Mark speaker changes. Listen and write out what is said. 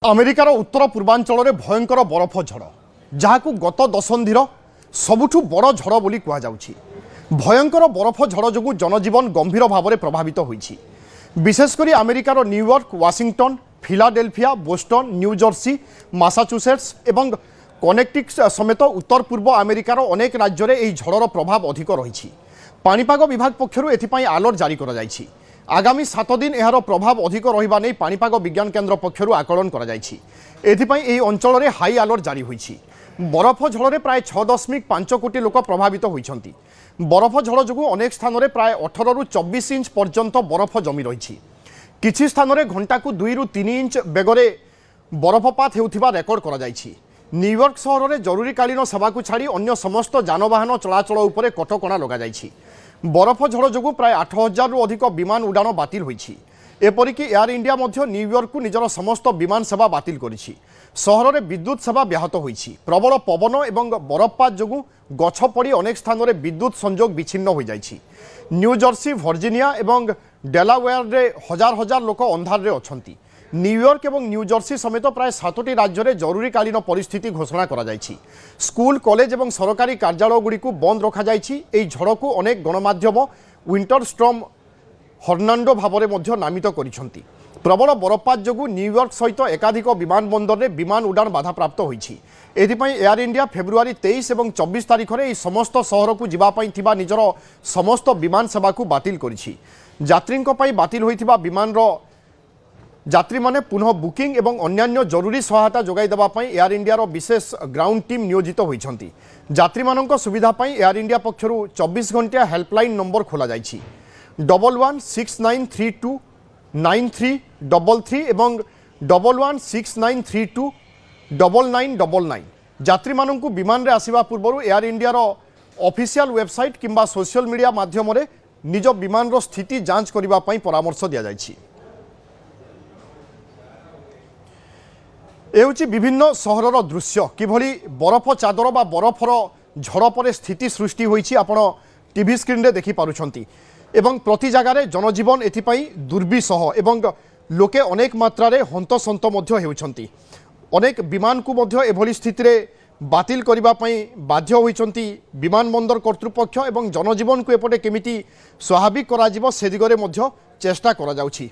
Speaker 1: अमेरिकार उत्तर पूर्वांचल में भयंकर बरफ झड़ जहाँ गत दशंधि सबुठु बड़ झड़ बोली कहुच्छी। भयंकर बरफ झड़ जो जनजीवन गंभीर भाव में प्रभावित होइछि। विशेषकर अमेरिकार New York, Washington, Philadelphia, Boston, New Jersey, Massachusetts एवं कनेक्टिकट समेत उत्तर पूर्व अमेरिकार अनेक राज्य में यह झड़र प्रभाव अधिक रही। पाणीपाग विभाग पक्षर एथिपाई अलर्ट जारी करा जायछि। आगामी 7 दिन यार प्रभाव अधिक रहिबा नै पाणीपाग विज्ञान केन्द्र पक्षर आकलन करा जायछि। एथिपाई एही अंचल में हाई अलर्ट जारी होइछि। बरफ झड़ में प्राय 6.5 कोटी लोक प्रभावित होइछन्ति। बरफ झड़ जो अनेक स्थान में प्राय 18 रु 24 इंच पर्यंत बरफ जमी रही। किछि स्थान में घंटा को 2 रु 3 इंच बेगरे बरफपात हेउथिबा रेकर्ड करा जायछि। न्यूयॉर्क सहर में जरूरीकालीन सेवा को छाड़ी अन्य समस्त जानवाहन चलाचल उपरे कटकणा लगा जायछि। बरफ झड़ जो प्राय 8000 रु अधिक विमान उड़ाण बातिल होइछि। एपरिक एयर इंडिया मध्य न्यूयॉर्क को निजर समस्त विमान सेवा बातिल करिछि। सहर में विद्युत सेवा ब्याहत होइछि। प्रबल पवन एवं बरफपात जो गछ पड़ी अनेक स्थान में विद्युत संजोग विच्छिन्न हो जाइछि। न्यू जर्सी, वर्जिनिया एवं डेलावेयर रे हजार हजार लोक अंधार रे अछंती। न्यूयॉर्क एवं न्यू जर्सी समेत प्राय 7टी राज्य में जरूरीकालीन परिस्थिति घोषणा करा जायछि। स्कूल, कॉलेज एवं सरकारी कार्यालय गुड़ी को बंद रखा जायछि। एई झड़ को अनेक गणमाध्यम विंटर स्टॉर्म हर्नांडो भाव में नामित करिसेंति। प्रबल बरफपात जो न्यूयॉर्क सहित एकाधिक विमान बंदर में विमान उड़ाण बाधाप्राप्त होइछि। एथिपाई एयर इंडिया फेब्रुआरी 23 और 24 तारिख में समस्त सहर को जीवाई थिबा निजर समस्त विमान सेवा को बातिल करिछि। यात्रींको पई बातिल होइथिबा विमान यात्री माने पुनः बुकिंग एवं अन्यान्य जरूरी सहायता जोगाई देबा पई एयर इंडिया विशेष ग्राउंड टीम नियोजित होइछन्ति। यात्री मानक सुविधा पई एयर इंडिया पक्षरु 24 घंटिया हेल्पलाइन नंबर खोला जाइछि। 1169329333 एवं 1169329999। यात्री मानक विमान रे आसीबा पूर्व एयर इंडिया ऑफिशियल वेबसाइट किंबा सोशल मीडिया माध्यम रे निज विमान रो स्थिति जांच करिबा पई परामर्श दिया जाइछि। एउची विभिन्न सहरर दृश्य किभली बरफ चादर बा बरफर झड़ पर स्थिति सृष्टि होइछि आपण टीवी स्क्रीन रे देखि पारुछंती। एवं प्रति जगार जनजीवन एथिपाई दुर्विसह एवं लोके अनेक मात्रा रे हंतसंत मध्य हेउछंती। अनेक विमान को मध्य एभली स्थिति रे बातिल करिबा पई बाध्य होइछंती विमान बंदर कर्तृपक्ष एवं जनजीवन को एपटे केमिति स्वाभाविक करा जिवो से दिगरे मध्य चेष्टा करा जाउछि।